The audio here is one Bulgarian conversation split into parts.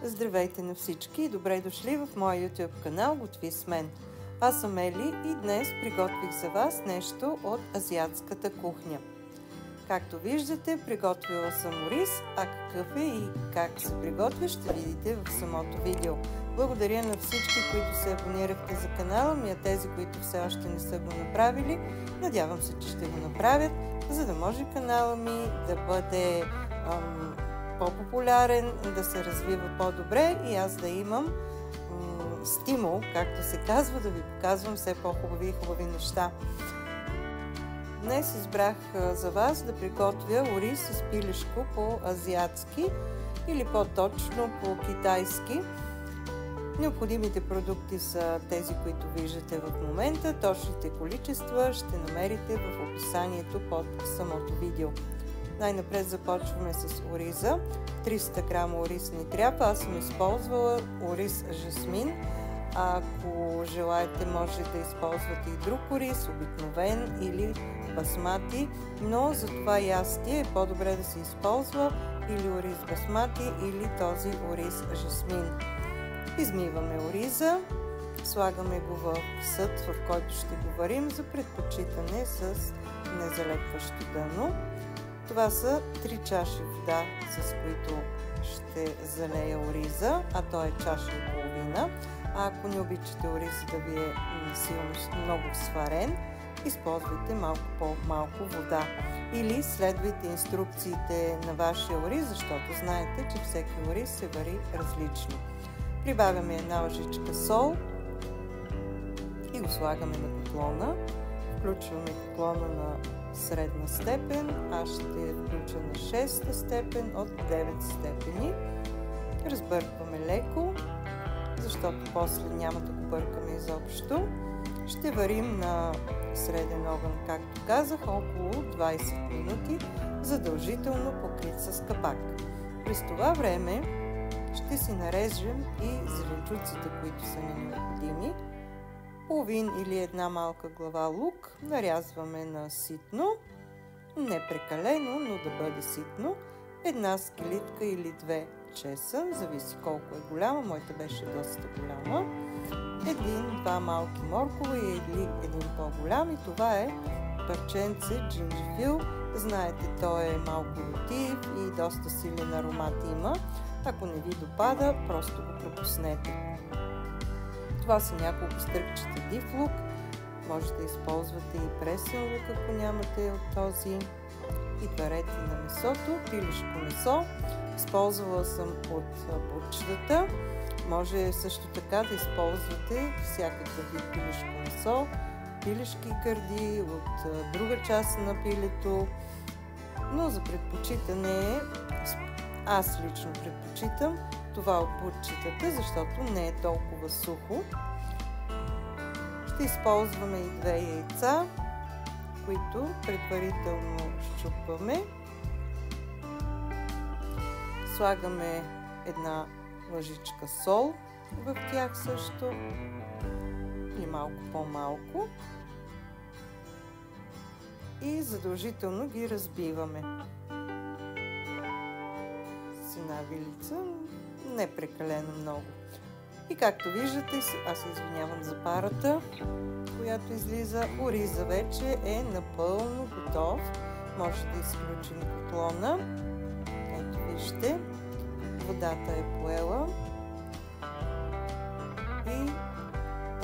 Здравейте на всички и добре дошли в моя YouTube канал Готви с мен. Аз съм Ели и днес приготвих за вас нещо от азиатската кухня. Както виждате, приготвила съм ориз, а какъв е и как се приготвя ще видите в самото видео. Благодаря на всички, които се абонирахте за канала ми, а тези, които все още не са го направили, надявам се, че ще го направят, за да може канала ми да бъде по-популярен, да се развива по-добре и аз да имам стимул, както се казва, да ви показвам все по-хубави и хубави неща. Днес избрах за вас да приготвя ориз с пилешко по-азиатски или по-точно по-китайски. Необходимите продукти са тези, които виждате в момента. Точните количества ще намерите в описанието под самото видео. Най-напред започваме с ориза. 300 грама ориз ни трябва. Аз съм използвала ориз жасмин. Ако желаете, може да използвате и друг ориз, обикновен или басмати, но за това ястие е по-добре да се използва или ориз басмати, или този ориз жасмин. Измиваме ориза, слагаме го в съд, в който ще го варим за предпочитане с незалепващо дъно. Това са 3 чаши вода, с които ще залея ориза, а то е чаша и половина. А ако не обичате ориза да ви е силно много сварен, използвайте малко по-малко вода. Или следвайте инструкциите на вашия ориз, защото знаете, че всеки ориз се вари различно. Прибавяме една лъжичка сол и го слагаме на котлона. Включваме котлона на средна степен, аз ще включа на 6 степен от 9 степени. Разбъркваме леко, защото после няма да го бъркаме изобщо. Ще варим на среден огън, както казах, около 20 минути, задължително покрит с капак. През това време ще си нарежем и зеленчуците, които са ни необходими. Половин или една малка глава лук нарязваме на ситно, не прекалено, но да бъде ситно. Една скелитка или две чеса, зависи колко е голяма, моята беше доста голяма. Два малки моркова или един по-голям, и това е парченце джинджифил. Знаете, той е малко ротив и доста силен аромат има. Ако не ви допада, просто го пропуснете. Това са няколко стръкчета див лук. Може да използвате и пресен лук, ако нямате от този. И варете на месото, пилешко месо. Използвала съм от бучетата. Може също така да използвате всякакъв вид пилешко месо, пилешки гърди от друга част на пилето. Но за предпочитане, аз лично предпочитам това от бучетата, защото не е толкова сухо. Ще използваме и 2 яйца, които предварително счупваме. Слагаме една лъжичка сол в тях също, или малко по-малко. И задължително ги разбиваме с една вилица, не прекалено много. И както виждате, аз се извинявам за парата, която излиза. Ориза вече е напълно готов. Може да изключим котлона. Ето вижте, водата е поела и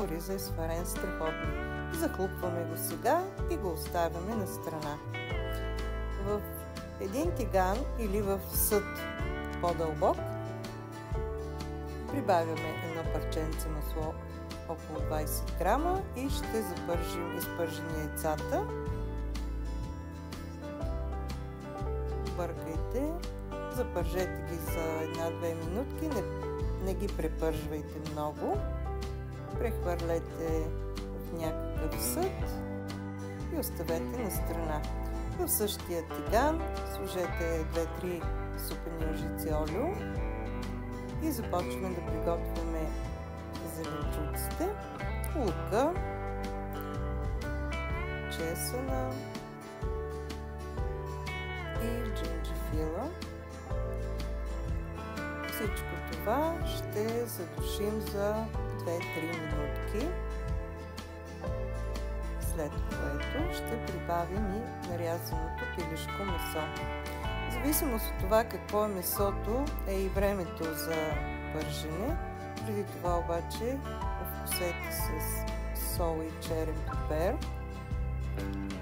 ориза е сварен страхотно. Захлупваме го сега и го оставяме на страна. В един тиган или в съд по-дълбок прибавяме едно парченце масло, около 20 грама, и ще изпържим яйцата. Бъркайте, запържете ги за 1-2 минутки, не ги препържвайте много. Прехвърлете в някакъв съд и оставете на страна. В същия тиган сложете 2-3 супени лъжици олио и започваме да приготвяме зеленчуците, лука, чесъна и джинджифила. Всичко това ще задушим за 2-3 минутки, след което ще прибавим и нарязаното пилешко месо. В зависимост от това какво е месото, е и времето за пържене. Преди това обаче овкусете с сол и черен пипер.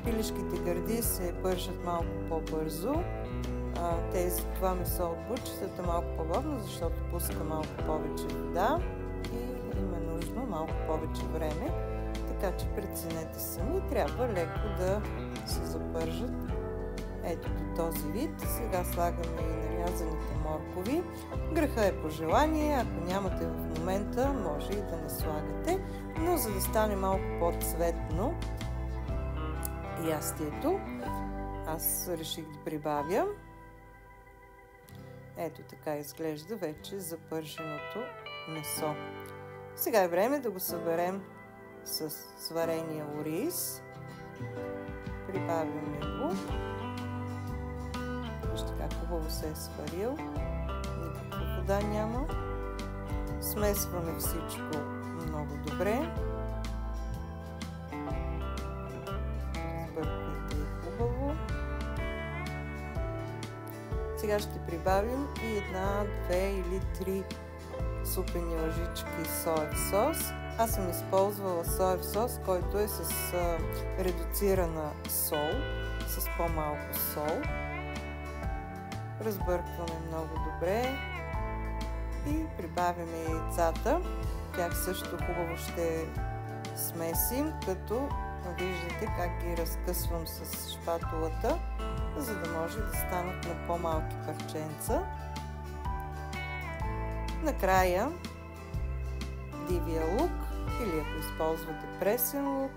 Пилешките гърди се пържат малко по-бързо. Това месо от бучетата малко по-бавно, защото пуска малко повече вода и има нужно малко повече време. Така че преценете сами, трябва леко да се запържат. Ето до този вид. Сега слагаме и нарязаните моркови. Греха е по желание, ако нямате в момента, може и да не слагате, но за да стане малко по-цветно ястието, аз реших да прибавя. Ето така изглежда вече запърженото месо. Сега е време да го съберем с сварения ориз. Прибавяме го. Вижте как хубаво се е сварил. Никаква вода няма. Смесваме всичко много добре. Сбърквайте хубаво. Сега ще прибавим и 1, 2 или 3 супени лъжички соев сос. Аз съм използвала соев сос, който е с редуцирана сол, с по-малко сол. Разбъркваме много добре и прибавяме яйцата. Тях също хубаво ще смесим, като виждате как ги разкъсвам с шпатулата, за да може да станат на по-малки парченца. Накрая дивия лук, или ако използвате пресен лук.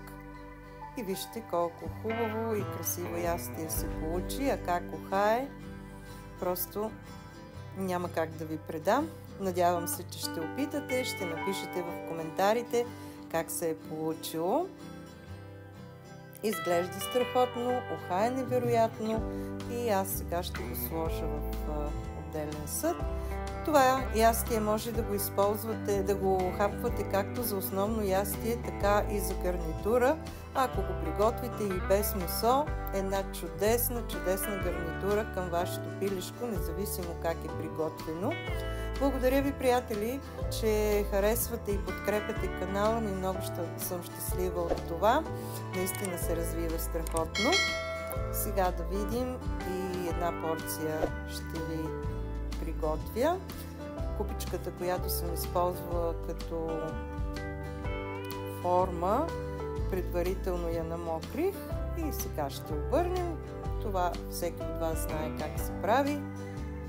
И вижте колко хубаво и красиво ястие се получи, а как ухае, просто няма как да ви предам. Надявам се, че ще опитате, ще напишете в коментарите как се е получило. Изглежда страхотно, ухае невероятно и аз сега ще го сложа в отделен съд. Това ястие може да го използвате, да го хапвате както за основно ястие, така и за гарнитура. Ако го приготвите и без месо, една чудесна гарнитура към вашето пилешко, независимо как е приготвено. Благодаря ви, приятели, че харесвате и подкрепяте канала ми. Много съм щастлива от това. Наистина се развива страхотно. Сега да видим и една порция ще ви приготвя. Купичката, която съм използвала като форма, предварително я намокрих и сега ще обърнем. Това всеки от вас знае как се прави.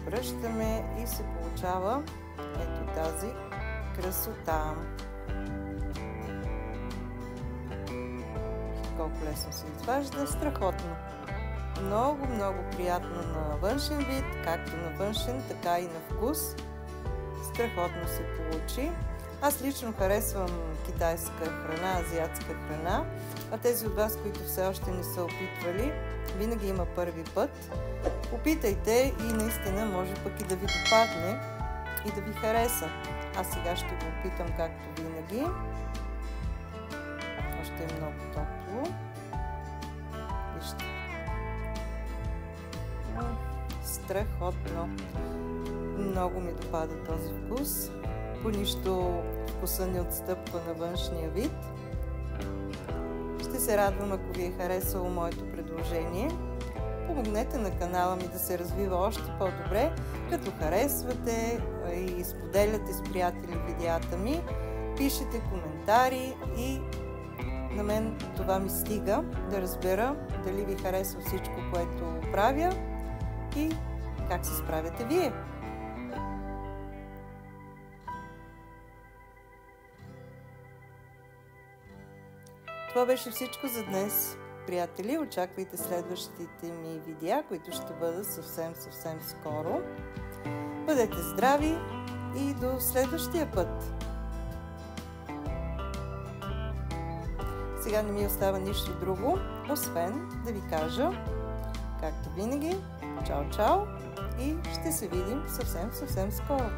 Връщаме и се получава ето тази красота. Колко лесно се изважда, страхотно. Много приятно на външен вид, както на външен, така и на вкус. Страхотно се получи. Аз лично харесвам китайска храна, азиатска храна, а тези от вас, които все още не са опитвали, винаги има първи път. Опитайте и наистина може пък и да ви допадне и да ви хареса. Аз сега ще го опитам както винаги. Още е много топло. Вижте. Страхотно. Много ми допада този вкус. По нищо вкуса не отстъпва на външния вид. Ще се радвам, ако ви е харесало моето предложение. Помогнете на канала ми да се развива още по-добре, като харесвате и споделяте с приятели видеята ми, пишете коментари и на мен това ми стига да разбера дали ви харесва всичко, което правя и как се справяте вие. Това беше всичко за днес. Приятели, очаквайте следващите ми видеа, които ще бъдат съвсем скоро. Бъдете здрави и до следващия път! Сега не ми остава нищо друго, освен да ви кажа, както винаги, чао и ще се видим съвсем скоро!